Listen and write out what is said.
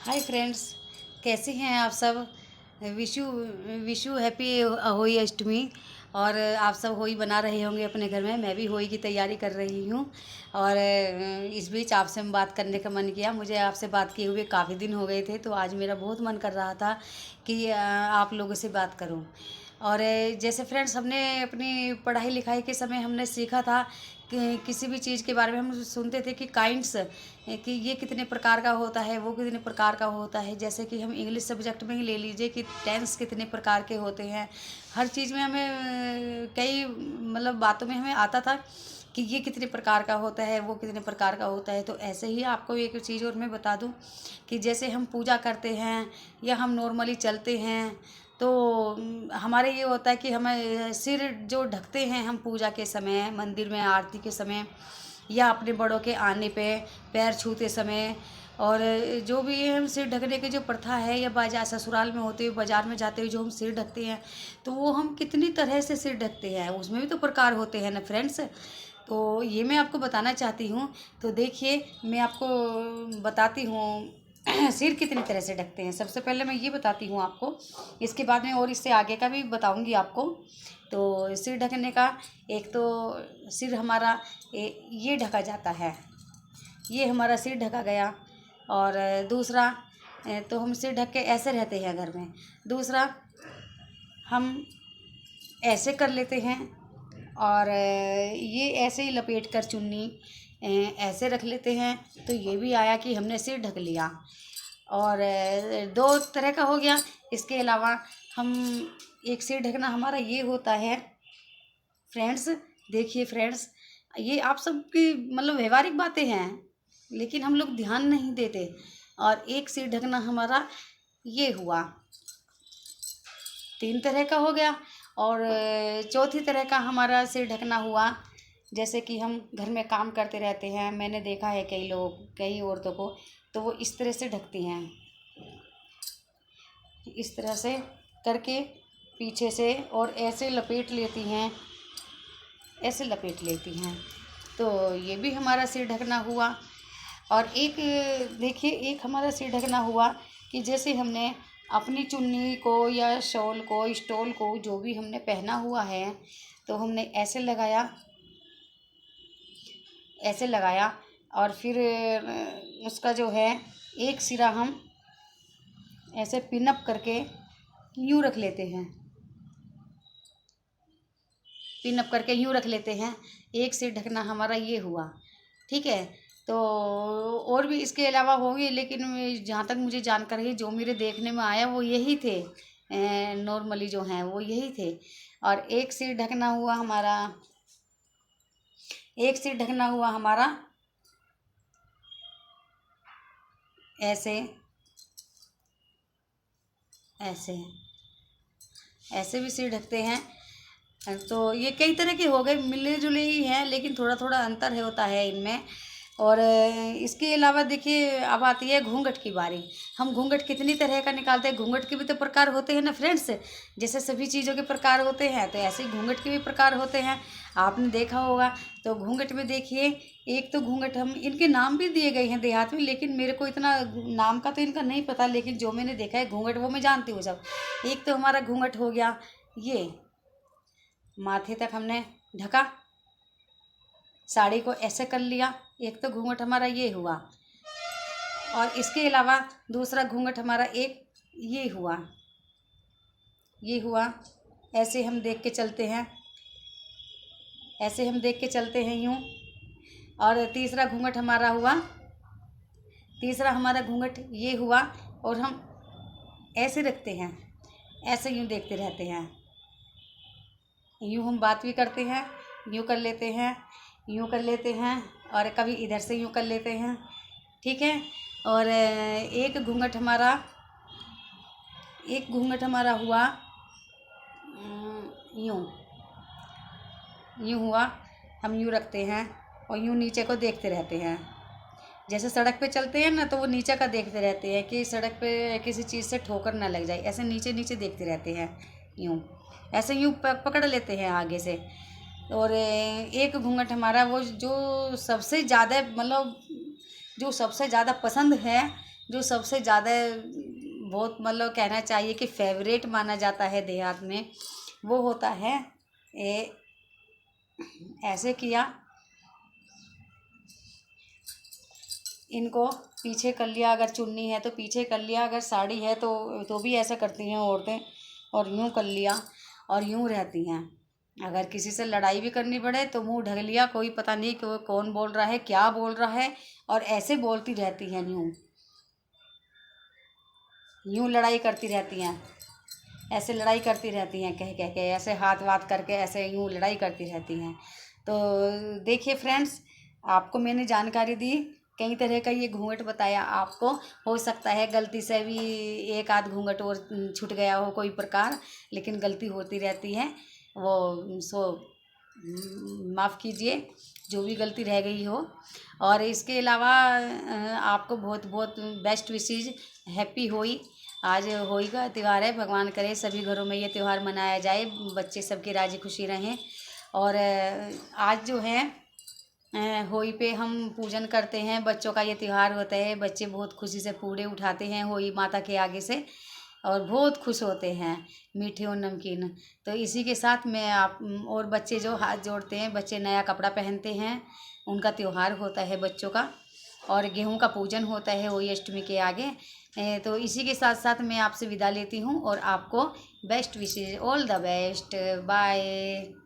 Hi friends, कैसे हैं आप सब। विशु विशु हैप्पी होली अष्टमी। और आप सब होली बना रहे होंगे अपने घर में। मैं भी होली की तैयारी कर रही हूँ। और इस बीच आपसे बात करने का मन किया। मुझे आपसे बात किए हुए काफ़ी दिन हो गए थे, तो आज मेरा बहुत मन कर रहा था कि आप लोगों से बात करूँ। और जैसे फ्रेंड्स, हमने अपनी पढ़ाई लिखाई के समय हमने सीखा था कि किसी भी चीज़ के बारे में हम सुनते थे कि काइंड्स, कि ये कितने प्रकार का होता है, वो कितने प्रकार का होता है। जैसे कि हम इंग्लिश सब्जेक्ट में ही ले लीजिए कि टेंस कितने प्रकार के होते हैं। हर चीज़ में हमें कई मतलब बातों में हमें आता था कि ये कितने प्रकार का होता है, वो कितने प्रकार का होता है। तो ऐसे ही आपको एक चीज़ और मैं बता दूं कि जैसे हम पूजा करते हैं या हम नॉर्मली चलते हैं, तो हमारे ये होता है कि हमें सिर जो ढकते हैं हम पूजा के समय, मंदिर में आरती के समय, या अपने बड़ों के आने पे पैर छूते समय। और जो भी हम सिर ढकने की जो प्रथा है, या बाजार ससुराल में होते हुए बाजार में जाते हुए जो हम सिर ढकते हैं, तो वो हम कितनी तरह से सिर ढकते हैं, उसमें भी तो प्रकार होते हैं ना फ्रेंड्स। तो ये मैं आपको बताना चाहती हूँ। तो देखिए, मैं आपको बताती हूँ सिर कितनी तरह से ढकते हैं। सबसे पहले मैं ये बताती हूँ आपको, इसके बाद में और इससे आगे का भी बताऊँगी आपको। तो सिर ढकने का, एक तो सिर हमारा ये ढका जाता है, ये हमारा सिर ढका गया। और दूसरा, तो हम सिर ढक के ऐसे रहते हैं घर में। दूसरा, हम ऐसे कर लेते हैं। और ये ऐसे ही लपेट कर चुन्नी ऐसे रख लेते हैं। तो ये भी आया कि हमने सिर ढक लिया। और दो तरह का हो गया। इसके अलावा हम एक सिर ढकना हमारा ये होता है फ्रेंड्स। देखिए फ्रेंड्स, ये आप सबकी मतलब व्यवहारिक बातें हैं, लेकिन हम लोग ध्यान नहीं देते। और एक सिर ढकना हमारा ये हुआ, तीन तरह का हो गया। और चौथी तरह का हमारा सिर ढकना हुआ, जैसे कि हम घर में काम करते रहते हैं। मैंने देखा है कई लोग, कई औरतों को, तो वो इस तरह से ढकती हैं, इस तरह से करके पीछे से, और ऐसे लपेट लेती हैं, ऐसे लपेट लेती हैं। तो ये भी हमारा सिर ढकना हुआ। और एक देखिए, एक हमारा सिर ढकना हुआ कि जैसे हमने अपनी चुन्नी को या शॉल को, स्टोल को, जो भी हमने पहना हुआ है, तो हमने ऐसे लगाया, ऐसे लगाया। और फिर उसका जो है एक सिरा हम ऐसे पिनअप करके यूँ रख लेते हैं, पिनअप करके यूँ रख लेते हैं। एक सिर ढकना हमारा ये हुआ, ठीक है। तो और भी इसके अलावा होंगे, लेकिन जहाँ तक मुझे जानकारी है, जो मेरे देखने में आया वो यही थे। नॉर्मली जो हैं वो यही थे। और एक सिर ढकना हुआ हमारा, एक सिर ढकना हुआ हमारा ऐसे, ऐसे, ऐसे भी सिर ढकते हैं। तो ये कई तरह के हो गए, मिले जुले ही हैं, लेकिन थोड़ा थोड़ा अंतर है होता है इनमें। और इसके अलावा देखिए, अब आती है घूंघट की बारी। हम घूंघट कितनी तरह का निकालते हैं। घूंघट के भी तो प्रकार होते हैं ना फ्रेंड्स। जैसे सभी चीज़ों के प्रकार होते हैं, तो ऐसे ही घूंघट के भी प्रकार होते हैं, आपने देखा होगा। तो घूंघट में देखिए, एक तो घूंघट, हम इनके नाम भी दिए गए हैं देहात में, लेकिन मेरे को इतना नाम का तो इनका नहीं पता, लेकिन जो मैंने देखा है घूंघट वो मैं जानती हूँ सब। एक तो हमारा घूंघट हो गया ये, माथे तक हमने ढका, साड़ी को ऐसे कर लिया, एक तो घूंघट हमारा ये हुआ। और इसके अलावा दूसरा घूंघट हमारा एक ये हुआ, ये हुआ। ऐसे हम देख के चलते हैं, ऐसे हम देख के चलते हैं यूँ। और तीसरा घूंघट हमारा हुआ, तीसरा हमारा घूंघट ये हुआ। और हम ऐसे रखते हैं, ऐसे यूँ देखते रहते हैं। यूँ हम बात भी करते हैं, यूँ कर लेते हैं, यूँ कर लेते हैं, और कभी इधर से यूँ कर लेते हैं, ठीक है। और एक घूंघट हमारा, एक घूंघट हमारा हुआ यूँ, यूँ हुआ। हम यूँ रखते हैं और यूँ नीचे को देखते रहते हैं। जैसे सड़क पे चलते हैं ना, तो वो नीचे का देखते रहते हैं कि सड़क पे किसी चीज़ से ठोकर ना लग जाए, ऐसे नीचे नीचे देखते रहते हैं यूँ। ऐसे यूँ पकड़ लेते हैं आगे से। और एक घूंघट हमारा वो जो सबसे ज़्यादा मतलब जो सबसे ज़्यादा पसंद है, जो सबसे ज़्यादा बहुत मतलब कहना चाहिए कि फेवरेट माना जाता है देहात में, वो होता है ऐसे किया, इनको पीछे कर लिया, अगर चुन्नी है तो पीछे कर लिया, अगर साड़ी है तो भी ऐसा करती हैं औरतें, और यूँ कर लिया और यूँ रहती हैं। अगर किसी से लड़ाई भी करनी पड़े तो मुंह ढक लिया, कोई पता नहीं कि वो कौन बोल रहा है, क्या बोल रहा है, और ऐसे बोलती रहती हैं, यूँ यूँ लड़ाई करती रहती हैं, ऐसे लड़ाई करती रहती हैं, कह कह के ऐसे हाथ वाथ करके ऐसे यूँ लड़ाई करती रहती हैं। तो देखिए फ्रेंड्स, आपको मैंने जानकारी दी, कई तरह का ये घूंघट बताया आपको। हो सकता है गलती से भी एक आध घूंघट और छूट गया हो कोई प्रकार, लेकिन गलती होती रहती है, वो सो माफ़ कीजिए जो भी गलती रह गई हो। और इसके अलावा आपको बहुत बहुत बेस्ट विशेज़, हैप्पी होली। आज होली का त्यौहार है, भगवान करे सभी घरों में ये त्यौहार मनाया जाए, बच्चे सबके राजी खुशी रहें। और आज जो है होली पे हम पूजन करते हैं, बच्चों का ये त्यौहार होता है, बच्चे बहुत खुशी से पूड़े उठाते हैं होली माता के आगे से, और बहुत खुश होते हैं, मीठे और नमकीन। तो इसी के साथ मैं आप और बच्चे जो हाथ जोड़ते हैं, बच्चे नया कपड़ा पहनते हैं, उनका त्यौहार होता है बच्चों का, और गेहूं का पूजन होता है होली अष्टमी के आगे। तो इसी के साथ साथ मैं आपसे विदा लेती हूँ और आपको best wishes, all the best, bye.